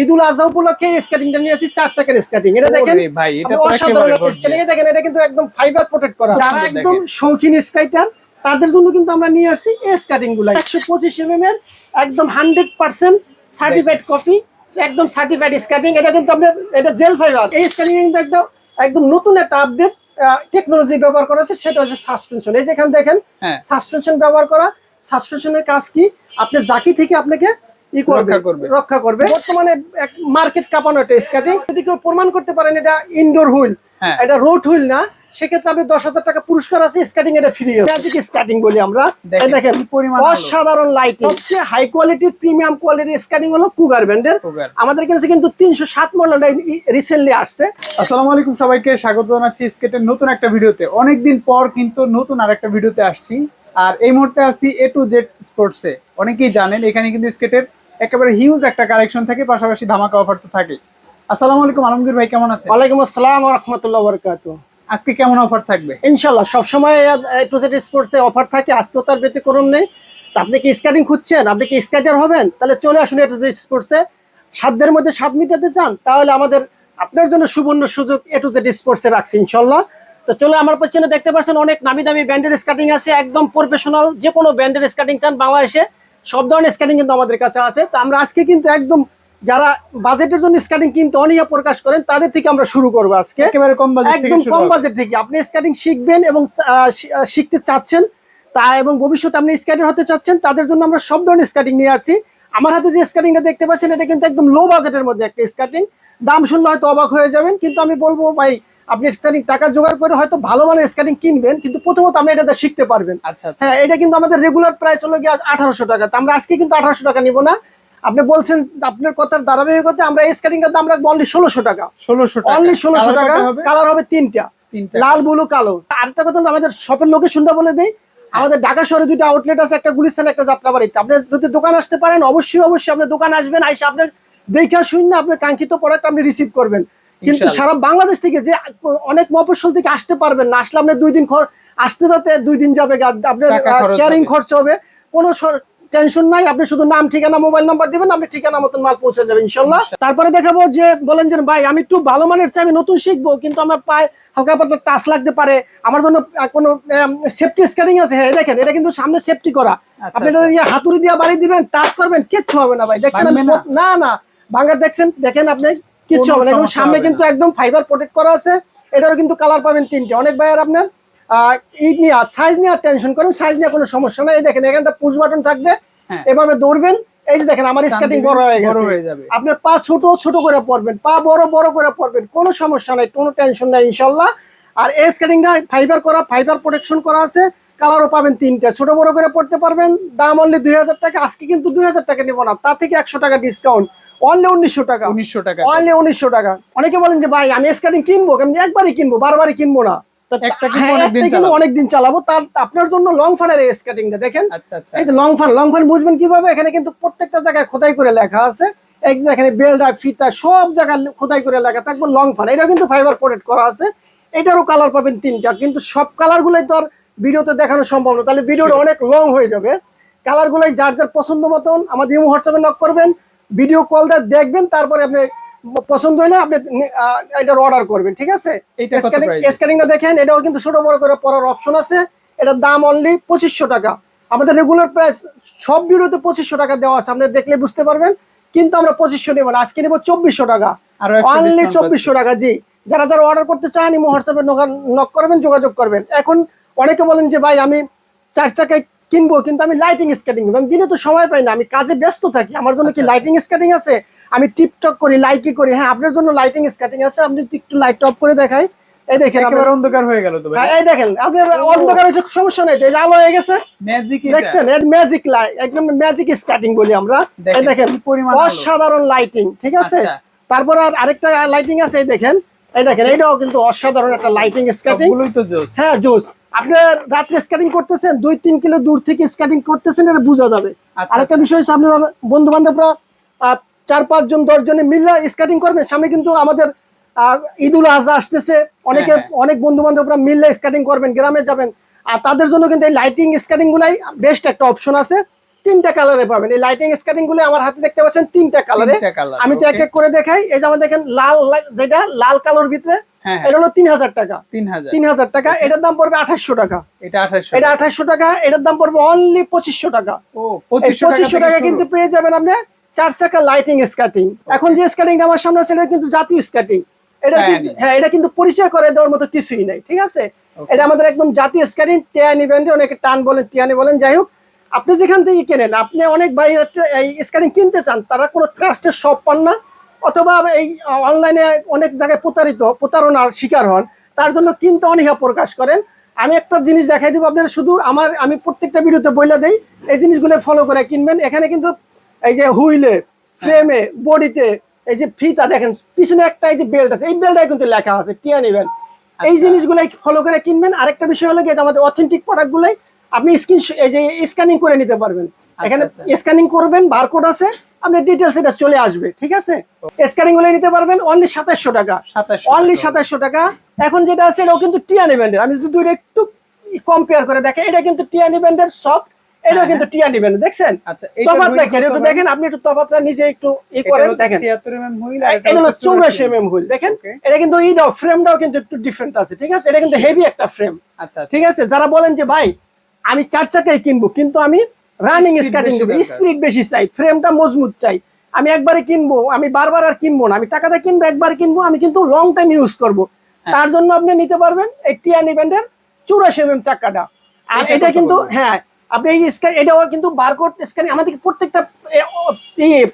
ঈদুল আজহা উপলক্ষে স্কেটিংটা নিয়ে আসি 4 চাকার স্কেটিং। এটা দেখেন ভাই, এটা তো অসাধারণ একেবারে স্কেটিং। দেখেন এটা কিন্তু একদম ফাইবার প্রোটেক্ট করা। যারা একদম শৌখিন স্কেটার তাদের জন্য কিন্তু আমরা নিয়ে আসছি এই স্কেটিং গুলো 125 mm এর একদম 100% সার্টিফাইড কফি, একদম সার্টিফাইড স্কেটিং। এটা কিন্তু আপনার এটা জেল ফাইবার। এই স্কেটিং কিন্তু একদম নতুন একটা আপডেট টেকনোলজি ব্যবহার করা আছে, সেটা হচ্ছে সাসপেনশন। এই যেখানে দেখেন সাসপেনশন ব্যবহার করা। সাসপেনশনের কাজ কি? আপনি জাকি থেকে আপনাকে রক্ষা করবে। বর্তমানে মার্কেট কাঁপানো একটা স্কেটিং। যদি কেউ প্রমাণ করতে পারেন এটা ইনডোর হুইল, এটা রোড হুইল না, সেক্ষেত্রে আপনি 10,000 টাকা পুরস্কার আছে। স্কেটিং এটা ফ্রি আছে। ম্যাজিক স্কেটিং বলি আমরা। এই দেখেন অসাধারণ লাইটিং, সবচেয়ে হাই কোয়ালিটির প্রিমিয়াম কোয়ালিটির স্কেটিং হলো কুগার ব্র্যান্ডের। আমাদের কাছে কিন্তু 307 মডেলটা রিসেন্টলি আসছে। আসসালামু আলাইকুম, সবাইকে স্বাগত জানাচ্ছি স্কেটের নতুন একটা ভিডিওতে। অনেকদিন পর কিন্তু নতুন আরেকটা ভিডিওতে আসছি। আর এই মুহূর্তে আছি A to Z স্পোর্টসে। অনেকেই জানেন এখানে কিন্তু স্কেটের একেবারে হিউজ একটা কালেকশন থাকে, পাশাপাশি ধামাকা অফার তো থাকে। আসসালামু আলাইকুম আলমগীর ভাই, কেমন আছেন? ওয়ালাইকুম আসসালাম ওয়া রাহমাতুল্লাহি ওয়া বারাকাতুহু। আজকে কেমন অফার থাকবে? ইনশাআল্লাহ সবসময় A to Z স্পোর্টসে অফার থাকে, আজকেও তার ব্যতিক্রম নেই। তো আপনি কি স্কেটিং খুঁজছেন, আপনি কি স্কেটার হবেন, তাহলে চলে আসুন A to Z স্পোর্টসে। সাধ্যের মধ্যে স্বাদ মিটাতে চান, তাহলে আপনার জন্য সুবর্ণ সুযোগ A to Z স্পোর্টসে রাখছি ইনশাআল্লাহ। তো চলে আমার পেছনে দেখতে পাচ্ছেন অনেক নামি দামি ব্র্যান্ডের স্কেটিং আছে, একদম প্রফেশনাল। যে কোনো ব্র্যান্ডের স্কেটিং চান বাংলাদেশে সব ধরনের স্কেটিং কিন্তু আমাদের কাছে আছে। তো আমরা আজকে কিন্তু একদম যারা বাজেটের জন্য স্কেটিং কিনতে অনীহা প্রকাশ করেন তাদের থেকে আমরা শুরু করবো আজকে। একেবারে কম বাজেট থেকে, একদম কম বাজেট থেকে আপনি স্কেটিং শিখবেন এবং শিখতে চাচ্ছেন তা, এবং ভবিষ্যতে আপনি স্কেটার হতে চাচ্ছেন, তাদের জন্য আমরা সব ধরনের স্কেটিং নিয়ে আসছি। আমার হাতে যে স্কেটিংটা দেখতে পাচ্ছেন এটা কিন্তু একদম লো বাজেটের মধ্যে একটা স্কেটিং। দাম শুনলে হয়তো অবাক হয়ে যাবেন, কিন্তু আমি বলবো ভাই আপনি স্কেটিং টাকা জোগাড় করে হয়তো ভালো মানের স্কেটিং কিনবেন, কিন্তু প্রথমত আপনি এটাতে শিখতে পারবেন। হ্যাঁ, এটা কিন্তু আমাদের রেগুলার প্রাইস হলো গিয়ে 1800 টাকা। আমরা আজকে কিন্তু 1800 টাকা নিব না। আপনি বলছেন আপনার কথার ধারাবাহিকতা আমরা এই স্কেটিংটার দাম রাখবো অনলি 1600 টাকা। অনলি 1600 টাকা। কালার হবে তিনটা, লাল ব্লু কালো। আরেকটা কথা আমাদের শপের লোকেশনটা বলে দেই। আমাদের ঢাকা শহরে দুটো আউটলেট আছে, একটা গুলিস্তানে, একটা যাত্রাবাড়িতে। আপনি যদি দোকান আসতে পারেন অবশ্যই আপনি দোকান আসবেন, আইসা আপনার দেখা শুনে আপনার কাঙ্ক্ষিত প্রোডাক্ট আপনি রিসিভ করবেন। কিন্তু সারা বাংলাদেশ থেকে যে অনেক মফস্বল থেকে আসতে পারবেন না, আসলে আপনার 2 দিন আসতে যাতে 2 দিন যাবে, আপনার ক্যারিং খরচ হবে। কোনো টেনশন নাই, আপনি শুধু নাম ঠিকানা মোবাইল নাম্বার দিবেন, আপনি ঠিকানা মতন মাল পৌঁছে যাবে ইনশাআল্লাহ। তারপরে দেখাবো যে বলেন যে ভাই আমি একটু ভালো মানের চাই, আমি নতুন শিখবো, কিন্তু আমার পায়ে হালকা পাতলা টাচ লাগতে পারে, আমার জন্য কোনো সেফটি স্কেটিং আছে। হ্যাঁ দেখেন এটা কিন্তু সামনে সেফটি করা। আপনি হাতুড়ি দিয়ে বাড়ি দিবেন, টাচ করবেন, কিচ্ছু হবে না ভাই। দেখছেন না ভাঙা দেখেন আপনি কিচ্ছু হবে না। সামনে কিন্তু একদম ফাইবার প্রোটেক্ট করা আছে। এটারও কিন্তু কালার পাবেন 3টে। অনেক ভাইয়ার আপনার সাইজ নিয়ে টেনশন করেন, সাইজ নিয়ে কোনো সমস্যা নাই। দেখেন এখানটা পুশ বাটন থাকবে, এভাবে দৌড়বেন। এই যে দেখেন আমার স্কেটিং বড় হয়ে গেছে। আপনার পা ছোট করে পড়বেন, পা বড় করে পড়বেন, কোনো সমস্যা নাই, কোনো টেনশন নাই ইনশাআল্লাহ। আর এই স্কেটিংটা ফাইবার প্রোটেকশন করা আছে। কালারও পাবেন 3টা, ছোট বড় করে পড়তে পারবেন। দাম অনলি 2000 টাকা। আজকে কিন্তু 2000 টাকা নিব না, তার থেকে 100 টাকা ডিসকাউন্ট, অনলি 1900 টাকা। অনলি 1900 টাকা। অনেকে বলেন যে ভাই আমি স্কেটিং কিনবো, আমি একবারই কিনবো, বারবারই কিনবো না, অনেকদিন চালাবো। তার আপনার জন্য লং ফানের এই স্কেটিংটা দেখেন। এই যে লং ফান বুঝবেন কিভাবে? এখানে কিন্তু প্রত্যেকটা জায়গায় খোদাই করে লেখা আছে। এখানে বেল্ট ফিতা সব জায়গায় খোদাই করে লেখা থাকবে লং ফান। এটা কিন্তু ফাইবার প্রোটেক্ট করা আছে। এটারও কালার পাবেন 3টা, কিন্তু সব কালার গুলাই তো আর ভিডিওতে দেখানো সম্ভব না, তাহলে ভিডিওটা অনেক লং হয়ে যাবে। কালার গুলাই যার যার পছন্দ মতন আমাদের ইমো হোয়াটসঅ্যাপে নক করবেন, ভিডিও কল দিয়ে দেখবেন, তারপরে আপনি পছন্দ হলে আপনি এটার অর্ডার করবেন, ঠিক আছে? স্ক্যানিংটা দেখেন, এটাও কিন্তু ছোট বড় করে পড়ার অপশন আছে। এটার দাম অনলি 2500 টাকা। আমাদের রেগুলার প্রাইস সব ভিডিওতে 2500 টাকা দেওয়া আছে, আপনি দেখলে বুঝতে পারবেন। কিন্তু আমরা 2500 নেব না, আজকে নেব 2400 টাকা, অনলি 2400 টাকা। জি, যারা অর্ডার করতে চান ইমো হোয়াটসঅ্যাপে নক করবেন, যোগাযোগ করবেন। এখন অনেকে বলেন যে ভাই আমি 4 চাকায় কিনবো, কিন্তু আমি লাইটিং স্কেটিং কিনবো, আমি দিনে তো সময় পাই না, আমি কাজে ব্যস্ত থাকি, আমার জন্য কি লাইটিং স্কেটিং আছে? আমি টিকটক করি, লাইকি করি। হ্যাঁ, আপনার জন্য লাইটিং স্কেটিং আছে। আপনি একটু লাইট অফ করে দেখাই। এই দেখেন আপনার অন্ধকার হয়ে গেল তো ভাই। এই দেখেন আপনার অন্ধকার হয়েছে, সমস্যা নাই, এই যে আলো হয়ে গেছে, দেখছেন? এর ম্যাজিক লাইট, একদম ম্যাজিক স্কেটিং বলি আমরা। এই দেখেন অসাধারণ লাইটিং, ঠিক আছে? তারপর আরেকটা লাইটিং আছে, এই দেখেন এটাও কিন্তু অসাধারণ একটা লাইটিং স্কেটিং। হ্যাঁ জোস। আপনার রাত্রে স্কেটিং করতেছেন, 2-3 কিলো দূর থেকে স্কেটিং করতেছেন, এটা বোঝা যাবে। আরেকটা বিষয় হচ্ছে আপনার বন্ধু বান্ধবরা 4-5 জন 10 জনে মিলে স্কেটিং করবেন। সামনে কিন্তু আমাদের ঈদুল আজহা আসতেছে, অনেক বন্ধু বান্ধবরা মিললে স্কেটিং করবেন, গ্রামে যাবেন, আর তাদের জন্য কিন্তু এই লাইটিং স্কেটিং গুলাই বেস্ট একটা অপশন আছে। তিনটা কালারে পাবেন। এই লাইটিং স্কেটিং গুলো আমার হাতে দেখতে পাচ্ছেন তিনটা কালারে। আমি তো এক এক করে দেখাই। এই যে আমার দেখেন যেটা লাল কালোর ভিতরে, এটা হলো 3000 টাকা। 3000 টাকা। এটার দাম পড়বে 2800 টাকা। এটা 2800 টাকা। এটার দাম পড়বে অনলি 2500 টাকা। 2500 টাকা কিন্তু পেয়ে যাবেন আপনি 4 চাকা লাইটিং স্কেটিং। এখন যে স্কেটিংটা আমার সামনে আছে এটা কিন্তু জাতীয় স্কেটিং। এটা এটা কিন্তু পরিচয় করে দেওয়ার মতো কিছুই নাই, ঠিক আছে? এটা আমাদের একদম জাতীয় স্কেটিং, টিয়ানি ব্র্যান্ডে, অনেকে টান বলেন, টিয়ানি বলেন, যাই হোক। আপনি যেখান থেকে কেনেন, আপনি অনেক বাইরে এই স্কেটিং কিনতে চান, তারা কোনো ট্রাস্টের শপ পান না, অথবা এই অনলাইনে অনেক জায়গায় প্রতারণার শিকার হন, তার জন্য কিনতে অনীহা প্রকাশ করেন। আমি একটা জিনিস দেখাই দিব আপনার, শুধু আমি প্রত্যেকটা ভিডিওতে বলে দেই, এই জিনিসগুলো ফলো করে কিনবেন। এখানে কিন্তু এই যে হুইলে, ফ্রেমে, বডিতে এই যে ফিতা দেখেন, পিছনে একটা এই যে বেল্ট আছে, এই বেল্টটাই কিন্তু লেখা আছে টিয়ানি ব্র্যান্ড। এই জিনিসগুলাই ফলো করে কিনবেন। আরেকটা বিষয় হলো যে আমাদের অথেন্টিক প্রোডাক্ট গুলাই আপনি এই যে স্ক্যানিং করে নিতে পারবেন। এখানে স্ক্যানিং করবেন, বারকোড আছে, আপনার ডিটেলস এটা চলে আসবে, ঠিক আছে? স্ক্যানিং গুলো নিতে পারবেন অনলি 2700 টাকা। অনলি 2700 টাকা। এখন যেটা আছে এটাও কিন্তু টিয়ানি ব্র্যান্ডের। আমি যদি দুইটা একটু কম্পেয়ার করে দেখেন, এটা কিন্তু টিয়ানি ব্র্যান্ডের সফট, এটাও কিন্তু টিয়ানি ব্র্যান্ড। দেখছেন তফাৎ দেখেন, একটু দেখেন আপনি, একটু তফাৎটা নিজে একটু করেন, দেখেন এটা হলো 84 mm হুইল। দেখেন এটা কিন্তু ফ্রেমটাও কিন্তু একটু ডিফারেন্ট আছে, ঠিক আছে? এটা কিন্তু হেভি একটা ফ্রেম, ঠিক আছে? যারা বলেন যে ভাই আমি 4 চাকায় কিনবো, কিন্তু আমি রানিং স্কেটিং দেবো, স্পিড বেশি চাই, ফ্রেমটা মজবুত চাই, আমি একবারে কিনবো, আমি বারবার আর কিনবো না, আমি টাকাটা কিনবো, একবার কিনবো, আমি কিন্তু লং টাইম ইউজ করবো, তার জন্য আপনি নিতে পারবেন এই টিয়ানি ব্র্যান্ডের 84 mm চাকাটা। আর এটা কিন্তু আপনি এটাও কিন্তু বারকোড স্ক্যানিং, আমাদের প্রত্যেকটা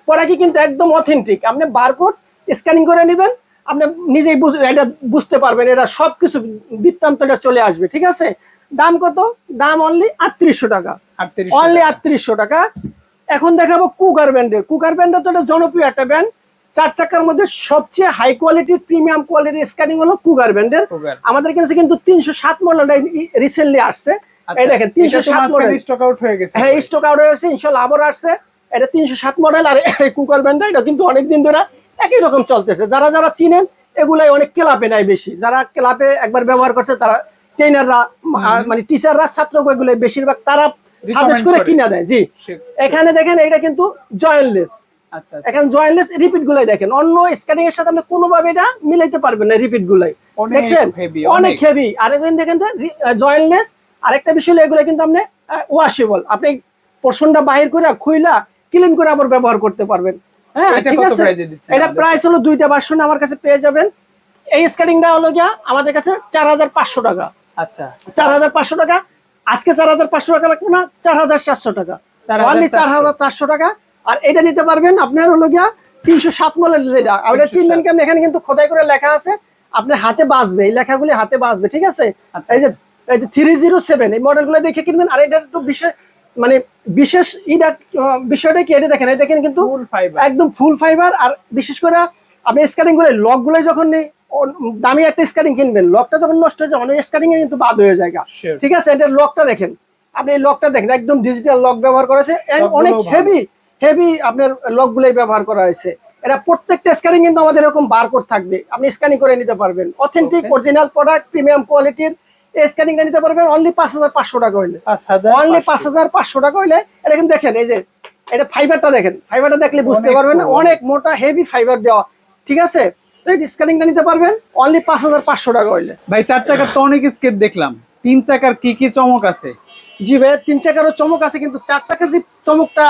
প্রোডাক্টই কিন্তু একদম অথেন্টিক। আপনি বারকোড স্ক্যানিং করে নেবেন, আপনি নিজেই এটা বুঝতে পারবেন, এটা সবকিছু বৃত্তান্তটা চলে আসবে, ঠিক আছে? দাম কত? দাম অনলি 3800 টাকা। অনলি 3800 টাকা। এখন দেখাবো কুগার ব্র্যান্ডের। কুগার ব্র্যান্ডটা তো একটা জনপ্রিয় একটা ব্র্যান্ড। 4 চাকার মধ্যে সবচেয়ে হাই কোয়ালিটির প্রিমিয়াম কোয়ালিটির স্ক্যানিং হলো কুগার ব্র্যান্ডের। আমাদের কাছে কিন্তু 307 মডেলটা রিসেন্টলি আসছে। এই দেখেন 307 মডেল স্টক আউট হয়ে গেছে। হ্যাঁ, স্টক আউট হয়ে গেছে, ইনশাআল্লাহ আবার আসছে। এটা 307 মডেল। আর এই কুগার ব্র্যান্ডটা এটা কিন্তু অনেকদিন ধরে একই রকম চলতেছে। যারা যারা চিনেন, এগুলাই অনেক ক্লাবে নাই বেশি, যারা ক্লাবে একবার ব্যবহার করছে, তারা ট্রেনাররা, মানে টিচাররা, ছাত্রকে এগুলো বেশিরভাগ তারা সাজেস্ট করে কিনা দেয়। জি, এখানে দেখেন এটা কিন্তু জয়েন্টলেস। এখানে জয়েন্টলেস রিপিট গুলাই দেখেন, অন্য স্ক্যানিং এর সাথে আপনি কোনোভাবে এটা মিলাইতে পারবেন না। রিপিট গুলাই দেখছেন অনেক হেভি। আর এখানে দেখেন জয়েন্টলেস। আরেকটা বিষয়, এগুলো কিন্তু আপনি ওয়াশেবল, আপনি পোর্শনটা বাহির করে খুইলা ক্লিন করে আবার ব্যবহার করতে পারবেন। হ্যাঁ, ঠিক আছে। এটা প্রাইস হলো, দুইটা ভার্সন আমার কাছে পেয়ে যাবেন। এই স্ক্যানিংটা হলো গিয়া আমাদের কাছে 4500 টাকা। আচ্ছা, 4500 টাকা। আজকে 4500 টাকা লাগবে না, 4400 টাকা, অনলি 4400 টাকা। আর এটা নিতে পারবেন আপনার হলো গিয়া 307 মডেল, যেটা আপনি চিনবেন কেমন, এখানে কিন্তু খোদাই করে লেখা আছে, আপনার হাতে বাজবে, এই লেখাগুলি হাতে বাজবে, ঠিক আছে? এই যে 307 এই মডেলগুলো দেখে কিনবেন। আর এটা একটু বিশেষ বিষয়টা কি, এটা দেখেন, এই দেখেন কিন্তু একদম ফুল ফাইবার। আর বিশেষ করে আপনি স্ক্যানিং গুলো, লক গুলো যখন দামি একটা স্ক্যানিং কিনবেন, লকটা যখন নষ্ট হয়ে যায়, অনেক স্ক্যানিং এ কিন্তু বাদ হয়ে যায়, ঠিক আছে? এটার লকটা দেখেন, আপনি এই লকটা দেখেন, একদম ডিজিটাল লক ব্যবহার করা হয়েছে, অনেক হেভি আপনার লক গুলাই ব্যবহার করা হয়েছে। এটা প্রত্যেকটা স্ক্যানিং কিন্তু আমাদের এরকম বারকোড থাকবে, আপনি স্ক্যানিং করে নিতে পারবেন। অথেন্টিক অরিজিনাল প্রোডাক্ট, প্রিমিয়াম কোয়ালিটির এই স্ক্যানিংটা নিতে পারবেন অনলি 5500 টাকা হইলে। অনলি 5500 টাকা হইলে। এটা কিন্তু দেখেন, এই যে এটা ফাইবারটা দেখেন, ফাইবারটা দেখলে বুঝতে পারবেন অনেক মোটা হেভি ফাইবার দেওয়া, ঠিক আছে? তো এই স্ক্যানিংটা নিতে পারবেন অনলি 5500 টাকা হইলে। ভাই 4 চাকার তো অনেক স্কেট দেখলাম, 3 চাকার কি কি চমক আছে? জি ভাই, 3 চাকারও চমক আছে, কিন্তু 4 চাকার যে চমকটা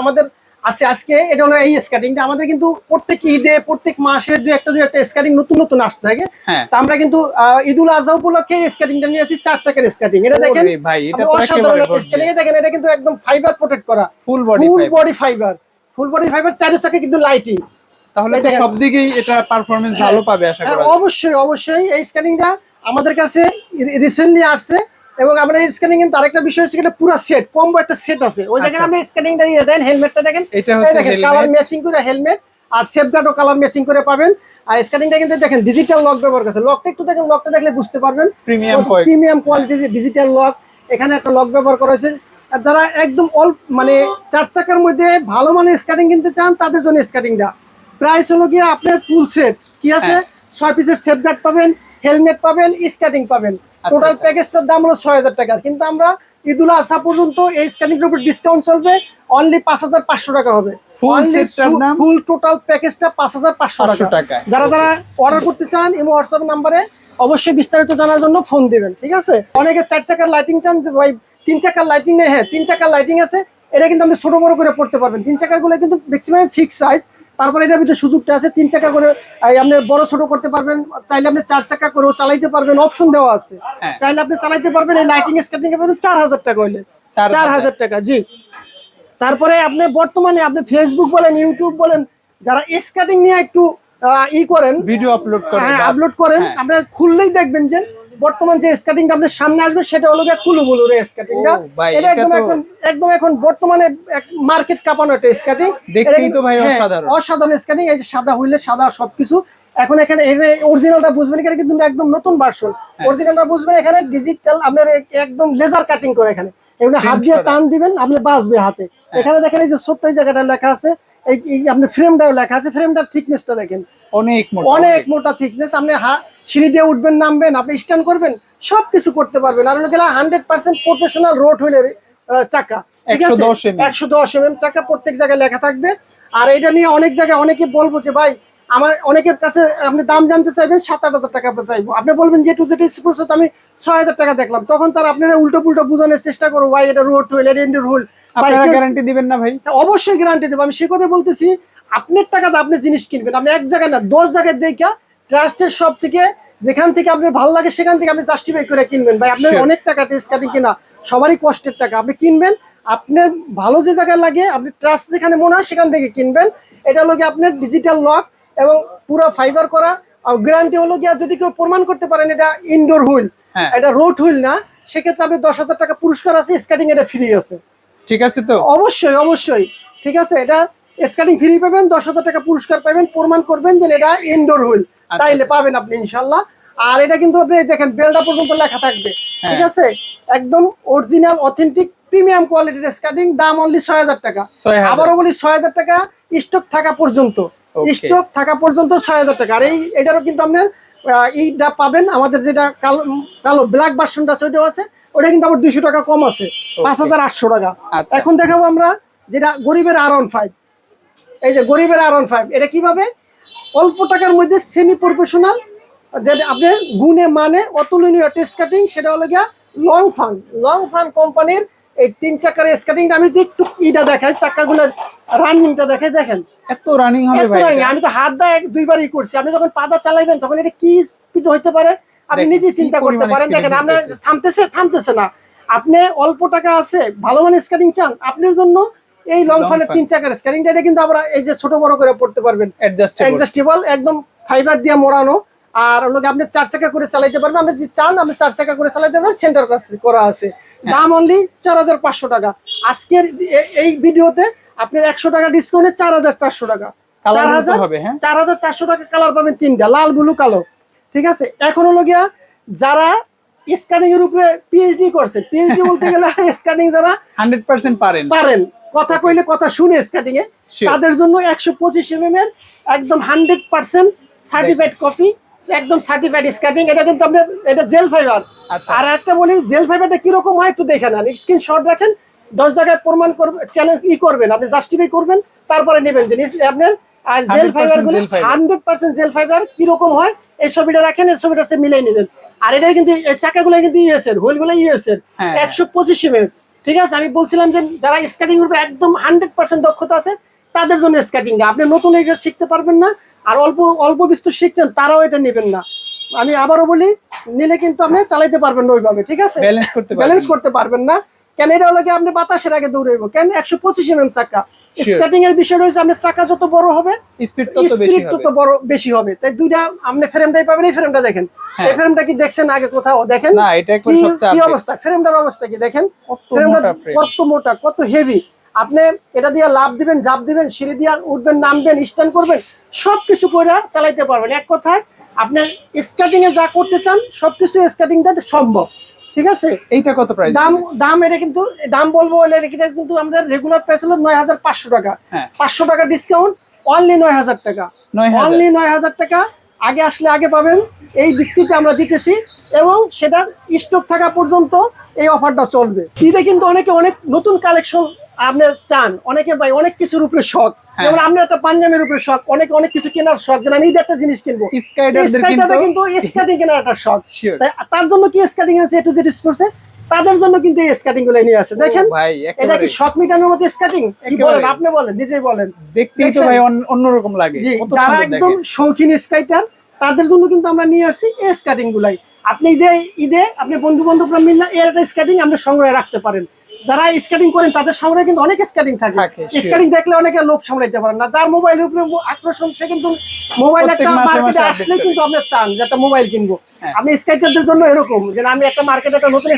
আমাদের আছে আজকে, এটা হলো এই স্কেটিংটা। আমাদের কিন্তু প্রত্যেক ঈদে, প্রত্যেক মাসে দুই একটা স্কেটিং নতুন নতুন আসতে থাকে। তা আমরা কিন্তু ঈদুল আজহা উপলক্ষে স্কেটিংটা নিয়ে আসি, 4 চাকার স্কেটিং। এটা দেখেন ভাই, এটা তো অসাধারণ স্কেটিং। দেখেন এটা কিন্তু একদম ফাইবার প্রোটেক্ট করা, ফুল বডি ফাইবার। 4 চাকা কিন্তু লাইটিং, তাহলে তো সব দিকেই এটা পারফরম্যান্স ভালো পাবে আশা করা যায়। অবশ্যই এই স্ক্যানিংটা আমাদের কাছে রিসেন্টলি আসছে। এবং আমরা এই স্ক্যানিং কিন্তু আরেকটা বিষয় হচ্ছে, এটা পুরো সেট, কম্বো একটা সেট আছে। ওই দেখেন আপনি স্ক্যানিংটা দিয়ে দেন, হেলমেটটা দেখেন, এটা হচ্ছে কালার ম্যাচিং করে হেলমেট, আর সেফগার্ডও কালার ম্যাচিং করে পাবেন। আর স্ক্যানিংটা কিন্তু দেখেন ডিজিটাল লক ব্যবহার করছে। লকটা একটু দেখেন, লকটা দেখলে বুঝতে পারবেন প্রিমিয়াম কোয়ালিটির ডিজিটাল লক। এখানে একটা লক ব্যবহার করা হয়েছে। যারা একদম মানে 4 চাকার মধ্যে ভালো মানের স্ক্যানিং কিনতে চান, তাদের জন্য স্ক্যানিংটা প্রাইস হলো গিয়ে আপনার ফুল সেট কি আছে, 6 পিসের সেফগার্ড পাবেন, হেলমেট পাবেন, স্কেটিং পাবেন। টোটাল প্যাকেজটার দাম হলো 6000 টাকা। কিন্তু আমরা ঈদুল আজহা পর্যন্ত এই স্ক্যানিং এর উপর ডিসকাউন্ট চলবে, অনলি 5500 টাকা হবে। ফুল সেটটার নাম, ফুল টোটাল প্যাকেজটা 5500 টাকা। যারা যারা অর্ডার করতে চান এবং হোয়াটসঅ্যাপ নাম্বারে অবশ্যই বিস্তারিত জানার জন্য ফোন দিবেন, ঠিক আছে? অনেকে 4 চাকার লাইটিং চান, যে ভাই 3 চাকার লাইটিং নেই, হ্যাঁ 3 চাকার লাইটিং আছে, এটা কিন্তু আপনি ছোট বড় করে পড়তে পারবেন। 3 চাকার গুলো কিন্তু ম্যাক্সিমাম ফিক্স সাইজ, তারপরে এটার ভিতরে সুযোগটা আছে 3 চাকা করে আপনি বড় ছোট করতে পারবেন, চাইলে আপনি 4 চাকা করেও চালাইতে পারবেন, অপশন দেওয়া আছে। চাইলে আপনি চালাইতে পারবেন। এই লাইটিং স্কেটিং এর 4000 টাকা হইলে 4000 টাকা, জি। তারপরে আপনি বর্তমানে আপনি ফেসবুক বলেন, ইউটিউব বলেন, যারা স্কেটিং নিয়ে একটু করেন, ভিডিও আপলোড করেন, হ্যাঁ আপলোড করেন, আপনারা খুললেই দেখবেন যে বর্তমান যে স্কেটিংটা আপনার সামনে আসবে সেটা হলো কুলুবুলুর স্কেটিংটা। এটা একদম এখন বর্তমানে মার্কেট কাঁপানো একটা স্কেটিং। দেখতেই তো ভাই অসাধারণ স্কেটিং। এই যে সাদা হইলে সাদা সবকিছু। এখন এখানে অরিজিনালটা বুঝবেন, এখানে কিন্তু একদম নতুন ভার্সন। অরিজিনালটা বুঝবেন, এখানে ডিজিটাল আপনার একদম লেজার কাটিং করে, এখানে এখানে হাত দিয়ে টান দিবেন, আপনি বাঁচবে হাতে। এখানে দেখেন এই যে ছোট্ট এই জায়গাটা লেখা আছে, এই আপনার ফ্রেমটাও লেখা আছে, ফ্রেমটার থিকনেসটা দেখেন, অনেক মোটা থিকনেস। আপনি সিঁড়ি দিয়ে উঠবেন, নামবেন, আপনি স্ট্যান্ড করবেন, সবকিছু করতে পারবেন। আর হলো 100% প্রফেশনাল রোড হুইলের চাকা, ঠিক আছে? 110 mm চাকা, প্রত্যেক জায়গায় লেখা থাকবে। আর এটা নিয়ে অনেক জায়গায় অনেকে বলবো যে ভাই আমার, অনেকের কাছে আপনি দাম জানতে চাইবেন 7-8 হাজার টাকা চাইবো, আপনি বলবেন যে টু জেড স্পোর্টস তো আমি 6000 টাকা দেখলাম, তখন তার আপনারা উল্টো পুল্টো বোঝানোর চেষ্টা করবো, ভাই এটা রোড হুইল, এটা ইনডোর হুইল। আপনারা গ্যারান্টি দিবেন না ভাই? অবশ্যই গ্যারান্টি দেবো, আমি সে কথা বলতেছি। আপনার টাকাতে আপনি জিনিস কিনবেন, আপনি এক জায়গায় না 10 জায়গায় দেখা ট্রাস্টের সব থেকে, যেখান থেকে আপনার ভালো লাগে সেখান থেকে আপনি জাস্টিফাই করে কিনবেন। ভাই আপনার অনেক টাকা স্কেটিং কিনা, সবারই কষ্টের টাকা, আপনি কিনবেন আপনার ভালো যে জায়গায় লাগে, আপনি ট্রাস্ট যেখানে মনে হয় সেখান থেকে কিনবেন। এটা হলো গিয়ে আপনার ডিজিটাল লক এবং পুরো ফাইবার করা। গ্যারান্টি হলো গিয়া যদি কেউ প্রমাণ করতে পারেন এটা ইনডোর হুইল, এটা রোড হুইল না, সেক্ষেত্রে আপনি 10,000 টাকা পুরস্কার আছে, স্কেটিং এটা ফ্রি আছে, ঠিক আছে তো? অবশ্যই অবশ্যই, ঠিক আছে। এটা স্কেটিং ফ্রি পাবেন, 10,000 টাকা পুরস্কার পাবেন, প্রমাণ করবেন যে এটা ইনডোর হুইল, তাইলে পাবেন আপনি ইনশাল্লাহ। আর এটা কিন্তু আপনি দেখেন বেলটা পর্যন্ত লেখা থাকবে, ঠিক আছে? একদম অরিজিনাল অথেন্টিক প্রিমিয়াম কোয়ালিটির স্কেটিং, দাম অনলি 6,000 টাকা। আবারও বলি 6,000 টাকা, স্টক থাকা পর্যন্ত, স্টক থাকা পর্যন্ত 6,000 টাকা। আর এটারও কিন্তু আপনার এইটা পাবেন, আমাদের যেটা কালো ব্ল্যাক ভার্সনটা আছে ওইটাও আছে, ওটা কিন্তু আবার 200 টাকা কম আছে, 5800 টাকা। এখন দেখাবো আমরা যেটা গরিবের R15। এই যে গরিবের R15, এটা কিভাবে অল্প টাকার মধ্যে সেমি প্রফেশনাল, যেটা আপনার গুণে মানে অতুলনীয় স্কেটিং, সেটা হলো গিয়া লং ফান কোম্পানির এই 3 চাকার স্কেটিংটা। আমি তো একটু ইটা দেখাই, চাকাগুলোর রানিংটা দেখাই, দেখেন এত রানিং হবে ভাই। আমি তো হাত দিয়ে 2বারই করছি, আপনি যখন পাদা চালাইবেন তখন এটা কি স্পিড হইতে পারে আপনি নিজেই চিন্তা করতে পারেন। দেখেন আপনার থামতেছে না। আপনি অল্প টাকা আছে, ভালো মানের স্কেটিং চান, আপনার জন্য এই লং ফানের 3 চাকার স্কেটিংটা, এটা কিন্তু আমরা এই যে ছোট বড় করে পড়তে পারবেন, অ্যাডজাস্টেবল, একদম ফাইবার দিয়ে মোড়ানো। আর লোক আপনি 4 চাকা করে চালাইতে পারবেন, আপনি যদি চান আপনি 4 চাকা করে চালাইতে পারবেন, সেন্টার কাজ করা আছে। দাম অনলি 4500 টাকা। আজকের এই ভিডিওতে আপনার 100 টাকা ডিসকাউন্টে 4400 টাকা, 4400 টাকা। কালার পাবেন 3টা, লাল, ব্লু, কালো, ঠিক আছে? এখন হলো গিয়া যারা স্ক্যানিং এর উপরে পিএইচডি করছে, পিএইচডি বলতে গেলে স্ক্যানিং যারা 100% পারেন, কথা কইলে কথা শুনে স্ক্যাটিং এ, তাদের জন্য 125 mm এর একদম 100% সার্টিফাইড কফি, একদম সার্টিফাইড স্কেটিং। এটা কিন্তু আপনার এটা জেল ফাইবার। আর একটা বলি, জেল ফাইবারটা কিরকম হয় একটু দেখে নেন, স্ক্রিনশট রাখেন, 10 জায়গায় প্রমাণ করবেন, চ্যালেঞ্জ করবেন, আপনি জাস্টিফাই করবেন, তারপরে নেবেন যে আপনার জেল ফাইবার গুলো 100% জেল ফাইবার কিরকম হয়, এই ছবিটা রাখেন, এই ছবিটা সে মিলাই নেবেন। আর এটা কিন্তু এই চাকাগুলো কিন্তু ইউএসএর, হুইলগুলো ইউএসএর 125 mm, ঠিক আছে? আমি বলছিলাম যে যারা স্কেটিং করবে একদম 100% দক্ষতা আছে, তাদের জন্য স্কেটিংটা। আপনি নতুন এটা শিখতে পারবেন না, আর অল্প বিস্তর শিখছেন তারাও এটা নেবেন না। আমি আবারও বলি, নিলে কিন্তু আপনি চালাইতে পারবেন না ওইভাবে, ঠিক আছে? ব্যালেন্স করতে পারবেন না। কেন এটা হলো কি আপনি বাতাসের আগে দৌড়াইবো, কেন 125 mm চাকা। স্কেটিং এর বিষয় রয়েছে, আপনার চাকা যত বড় হবে স্পিড তত বড় বেশি হবে। তাই দুইটা আপনি ফ্রেমটাই পাবেন। এই ফ্রেমটা দেখেন, এই ফ্রেমটা কি দেখছেন আগে কোথাও? দেখেন না, এটা একবার সবচেয়ে কি অবস্থা, ফ্রেমটার অবস্থা কি দেখেন, ফ্রেমটা কত মোটা, কত হেভি। আপনি এটা দিয়ে লাফ দিবেন, ঝাঁপ দিবেন, সিঁড়ি দিয়ে উঠবেন, নামবেন, স্ট্যান্ড করবেন, সবকিছু করে চালাইতে পারবেন। এক কথায় আপনি স্কেটিং এ যা করতে চান সবকিছু স্কেটিং দিয়ে সম্ভব, ঠিক আছে? এইটা কত প্রাইস? দাম এটা কিন্তু দাম বলবো, এটা কিন্তু আমাদের রেগুলার প্রাইস হলো 9500 টাকা। 500 টাকা ডিসকাউন্ট, অনলি 9000 টাকা, অনলি 9000 টাকা। আগে আসলে আগে পাবেন এই ভিত্তিতে আমরা দিতেছি, এবং সেটা স্টক থাকা পর্যন্ত এই অফারটা চলবে। ঈদে কিন্তু অনেকে অনেক নতুন কালেকশন আপনি চান, অনেকে ভাই অনেক কিছুর উপরে শখ, যেমন আপনার একটা পাঞ্জাবের উপরে শখ, অনেকে অনেক কিছু কেনার শখ, যেন আমি ঈদে একটা জিনিস কিনবো, স্কাইটারটা কিন্তু স্কার্টিং কেনার একটা শখ। তার জন্য কি স্কার্টিং আছে এ টু জেড স্পোর্টসে, তাদের জন্য কিন্তু এই স্কার্টিং গুলো নিয়ে আসে। দেখেন এটা কি শখ মিটানোর মতো স্কার্টিং, কি বলেন আপনি, বলেন নিজেই বলেন, দেখতেই তো ভাই অন্যরকম লাগে। যারা একদম শৌখিন স্কাইটার তাদের জন্য কিন্তু আমরা নিয়ে আসছি এই স্কার্টিং গুলাই। আপনি ঈদে আপনি বন্ধু বান্ধবরা মিললে এর একটা স্কার্টিং আপনি সংগ্রহে রাখতে পারেন। যারা স্কেটিং করেন তাদের সংগ্রহে কিন্তু অনেক স্কেটিং থাকে। স্কেটিং দেখলে অনেকে লোভ সামলাইতে পারেন না, যার মোবাইলের উপরে আকর্ষণ সে কিন্তু মোবাইল একটা মার্কেটে আসলে কিন্তু আপনি চান যে একটা মোবাইল কিনবো। আপনি স্কেটারদের জন্য এরকম যে আমি একটা মার্কেটে একটা নতুন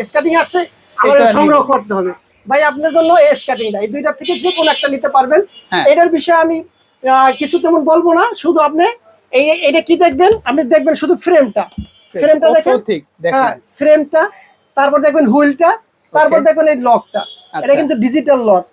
স্কেটিং আসছে আমার সংগ্রহ করতে হবে, ভাই আপনার জন্য এই স্কেটিংটা, এই দুইটার থেকে যে কোনো একটা নিতে পারবেন। এটার বিষয়ে আমি কিছু তেমন বলবো না, শুধু আপনি এটা কি দেখবেন, আপনি দেখবেন শুধু ফ্রেমটা দেখেন, হ্যাঁ ফ্রেমটা, তারপর দেখবেন হুইলটা, তারপর দেখবেন এই লকটা, এটা কিন্তু ডিজিটাল লক,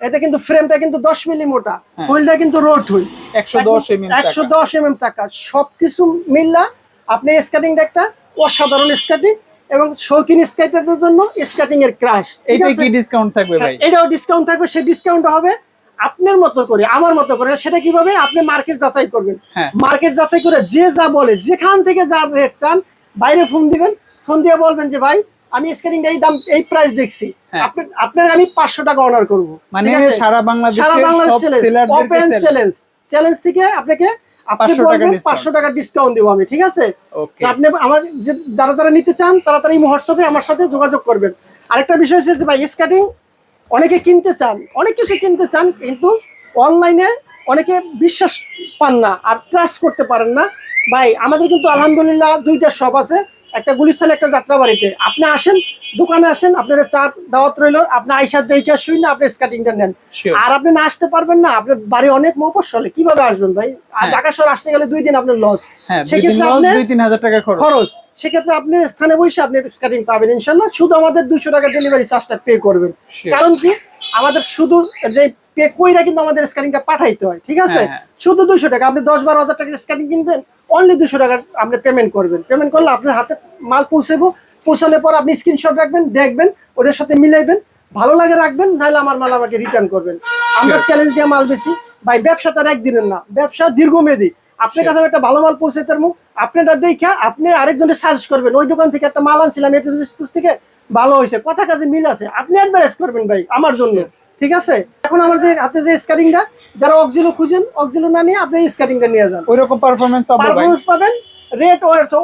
এটা কিন্তু ফ্রেমটা কিন্তু 10 মিলি মোটা, হুইলটা কিন্তু রোড হুইল 110 mm চাকা, সবকিছু মিললা আপনি স্কেটিংটা একটা অসাধারণ স্কেটিং, এবং শৌখিন স্কেটারদের জন্য স্কেটিং এর ক্রাশ। এটা কি ডিসকাউন্ট থাকবে ভাই? এটাও ডিসকাউন্ট থাকবে, সেই ডিসকাউন্ট হবে আপনার মতো করে, আমার মতো করে। সেটা কিভাবে, আপনি মার্কেট যাচাই করবেন, মার্কেট যাচাই করে যে যা বলে, যেখান থেকে যা রেট চান, বাইরে ফোন দিবেন, ফোন দিয়ে বলবেন যে ভাই আমি স্কেটিংটা এই দাম এই প্রাইস দেখছি, আপনার আমি 500 টাকা অনার করব, মানে সারা বাংলাদেশ ওপেন চ্যালেঞ্জ থেকে আপনাকে আপনি বলবেন 500 টাকা ডিসকাউন্ট দেব আমি, ঠিক আছে? আপনি আমার যারা নিতে চান তাড়াতাড়ি হোয়াটসঅ্যাপে আমার সাথে যোগাযোগ করবেন। আরেকটা বিষয় হচ্ছে যে ভাই স্কেটিং অনেকে কিনতে চান, অনেক কিছু কিনতে চান, কিন্তু অনলাইনে অনেকে বিশ্বাস পান না আর ট্রাস্ট করতে পারেন না। ভাই আমাদের কিন্তু আলহামদুলিল্লাহ 2টা শপ আছে, একটা গুলিস্তানে, একটা যাত্রাবাড়িতে। আপনি আসেন, দোকানে আসেন, আপনার চা দাওয়াত রইলো, আপনি আইসা দেখে শুই না আপনি স্কেটিংটা নেন। আর আপনি না আসতে পারবেন না, আপনার বাড়ি অনেক মফস্বলে, কিভাবে আসবেন ভাই? আর ঢাকা শহর আসতে গেলে 2 দিন আপনার লস, সেক্ষেত্রে আপনি 2-3 হাজার টাকা খরচ, সেক্ষেত্রে আপনি স্থানে বসে আপনি স্কেটিং পাবেন ইনশাল্লাহ। শুধু আমাদের 200 টাকা ডেলিভারি চার্জটা পে করবেন, কারণ কি আমাদের শুধু যে পে কইরা কিন্তু আমাদের স্কেটিংটা পাঠাইতে হয়, ঠিক আছে? শুধু 200 টাকা, আপনি 10-12 হাজার টাকার স্কেটিং কিনবেন, অনলি 200 টাকা আপনি পেমেন্ট করবেন। পেমেন্ট করলে আপনার হাতে মাল পৌঁছানোর পর আপনি স্ক্রিনশট রাখবেন, দেখবেন, ওটার সাথে মিলাইবেন, ভালো লাগে রাখবেন, নাহলে আমার মাল আমাকে রিটার্ন করবেন। আমরা চ্যালেঞ্জ দিয়ে মাল বেশি ভাই, ব্যবসা তার একদিনের না, ব্যবসা দীর্ঘমেয়াদী। আপনার কাছে একটা ভালো মাল পৌঁছাতে পারবো, আপনারা দেখা আপনি আরেকজনের সাজেস্ট করবেন, ওই দোকান থেকে একটা মাল আনছিলাম থেকে, ভালো হয়েছে, কথা কাজে মিল আছে, আপনি অ্যাডভাইস করবেন ভাই আমার জন্য, ঠিক আছে? এখন আমার যে হাতে যে স্কেটিংটা, যারা অক্সিলো খুঁজেন, অক্সিলো না নিয়ে আপনি স্কেটিংটা নিয়ে যান, ওইরকম পারফরম্যান্স পাবেন, রেট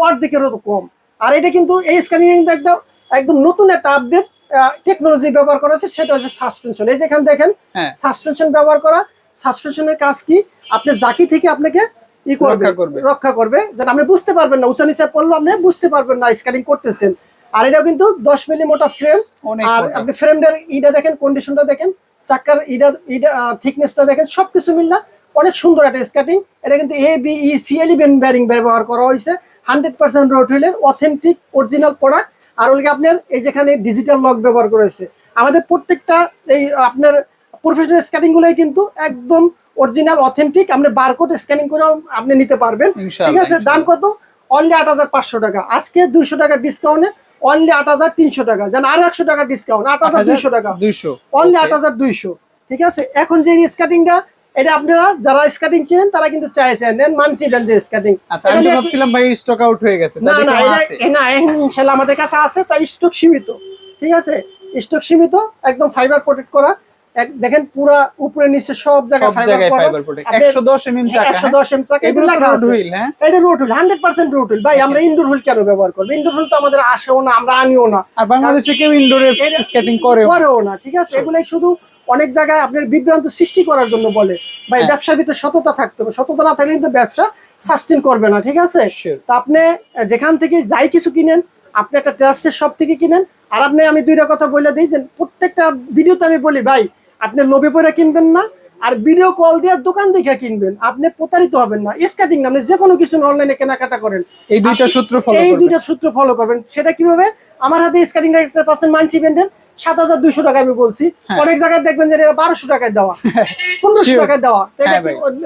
অর্ধেকেরও কম। আর এটা কিন্তু এই স্কেটিং একদম নতুন একটা আপডেট টেকনোলজি ব্যবহার করা হয়েছে, সেটা হচ্ছে সাসপেনশন। এই যেখানে দেখেন সাসপেনশন ব্যবহার করা, সাসপেনশনের কাজ কি, আপনি জাকি থেকে আপনাকে রক্ষা করবে, যেন আপনি বুঝতে পারবেন না, উঁচা নিচে পড়লো আপনি বুঝতে পারবেন না স্কেটিং করতেছেন। আর এটাও কিন্তু 10 মিলি মোটা ফ্রেম, আর আপনি ফ্রেমটার ইটা দেখেন, কন্ডিশনটা দেখেন, চাকার ইটা থিকনেসটা দেখেন, সবকিছু মিললা অনেক সুন্দর একটা স্কেটিং। এটা কিন্তু ABEC বেয়ারিং ব্যবহার করা হয়েছে, 100% রোড হুইলের অথেন্টিক অরিজিনাল প্রোডাক্ট। আর ওইদিকে আপনার এই যেখানে ডিজিটাল লক ব্যবহার করেছে, আমাদের প্রত্যেকটা এই আপনার প্রফেশনাল স্কেটিং গুলোই কিন্তু একদম অরিজিনাল অথেন্টিক, আপনি বারকোড স্ক্যানিং করেও আপনি নিতে পারবেন, ঠিক আছে? দাম কত? অনলি 8500 টাকা, আজকে 200 টাকা ডিসকাউন্টে অনলি 8300 টাকা, জান আরো 100 টাকা ডিসকাউন্ট, 8200 টাকা, অনলি 8200, ঠিক আছে? এখন যে স্কেটিংটা, এটা আপনারা যারা স্কেটিং চিনেন তারা কিন্তু চাইছেন নেন, মানছিলেন যে স্কেটিং। আচ্ছা, আমি তো ভাবছিলাম ভাই স্টক আউট হয়ে গেছে। না ইনশাআল্লাহ আমাদের কাছে আছে, তাই স্টক সীমিত, ঠিক আছে? স্টক সীমিত, একদম ফাইবার প্রোটেক্ট করা, দেখেন পুরো উপরে নিচে সব জায়গায় ফাইবার প্রোটেক্ট, 110 mm চাকা, 110 mm চাকা, এটা রোড হুইল, এটা রোড হুইল, 100% রোড হুইল। ভাই আমরা ইনডোর হুইল কেন ব্যবহার করব? ইনডোর হুইল তো আমাদের আসেও না, আমরা আনিও না, আর বাংলাদেশে কেউ ইনডোরে স্কেটিং করেও না, ঠিক আছে? এগুলাই শুধু অনেক জায়গায় আপনার বিভ্রান্ত সৃষ্টি করার জন্য বলে। ভাই ব্যবসার ভিতরে সততা থাকতে হবে, সততা না থাকলে কিন্তু ব্যবসা সাস্টেইন করবে না, ঠিক আছে? তো আপনি যেখান থেকে যাই কিছু কিনেন, আপনি একটা ট্রাস্টের শপ থেকে কিনেন। আর আপনি আমি 2টা কথা বলে দিই, যে প্রত্যেকটা ভিডিওতে আমি বলি ভাই আপনি লোভে পড়ে কিনবেন না, আর ভিডিও কল দিয়ে দোকান দেখে কিনবেন, আপনি প্রতারিত হবেন না। স্কেটিং না, আপনি যে কোনো কিছু অনলাইনে কেনাকাটা করেন, এই 2টা সূত্র ফলো করবেন। সেটা কিভাবে? আমার হাতে স্কেটিং রাখতে পারছেন মানছি ব্র্যান্ডের 7200 টাকা আমি বলছি, অনেক জায়গায় দেখবেন যে 1200 টাকায় দেওয়া, 1500 টাকায় দেওয়া,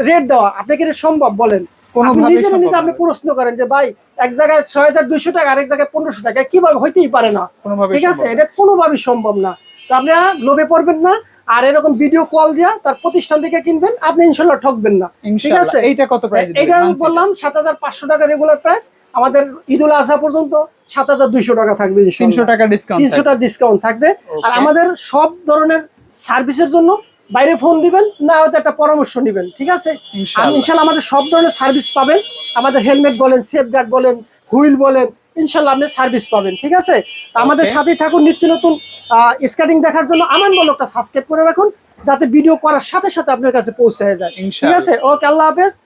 রেট দেওয়া, আপনি কি এটা সম্ভব বলেন? কোনোভাবেই নিজে সম্ভব আপনি না। প্রশ্ন করেন যে ভাই এক জায়গায় 6200 টাকা আরেক জায়গায় 1500 টাকা, কিভাবে হইতেই পারে না। কোনোভাবেই ঠিক আছে, সম্ভব না। এটা কোনোভাবেই সম্ভব না। তো আপনারা লোভে পড়বেন না, আর এরকম ভিডিও কল দিয়া তার প্রতিষ্ঠান থেকে কিনবেন, আপনি ইনশাল্লাহ ঠকবেন না। ঠিক ইনশাআল্লাহ। আছে, এইটা কত প্রাইস দিবেন? এটা মানচিটা? বললাম 7500 টাকা রেগুলার প্রাইস। আমাদের ঈদুল আজহা পর্যন্ত 7200 টাকা থাকবে 300 টাকা ডিসকাউন্ট 300 টাকা ডিসকাউন্ট থাকবে। আর Okay. আমাদের সব ধরনের সার্ভিসের জন্য বাইরে ফোন দিবেন, না হয়তো একটা পরামর্শ নেবেন। ঠিক আছে, ইনশাআল্লাহ। ইনশাল্লাহ আমাদের সব ধরনের সার্ভিস পাবেন। আমাদের হেলমেট বলেন, সেফ গার্ড বলেন, হুইল বলেন, ইনশাল্লাহ আপনি সার্ভিস পাবেন। ঠিক আছে, তো আমাদের Okay. সাথেই থাকুন নিত্য নতুন স্কেটিং দেখার জন্য। আমান ব্লগটা সাবস্ক্রাইব করে রাখুন, যাতে ভিডিও করার সাথে সাথে আপনার কাছে পৌঁছে যায়। ঠিক ইনশাআল্লাহ। আছে, ওকে, আল্লাহ হাফেজ।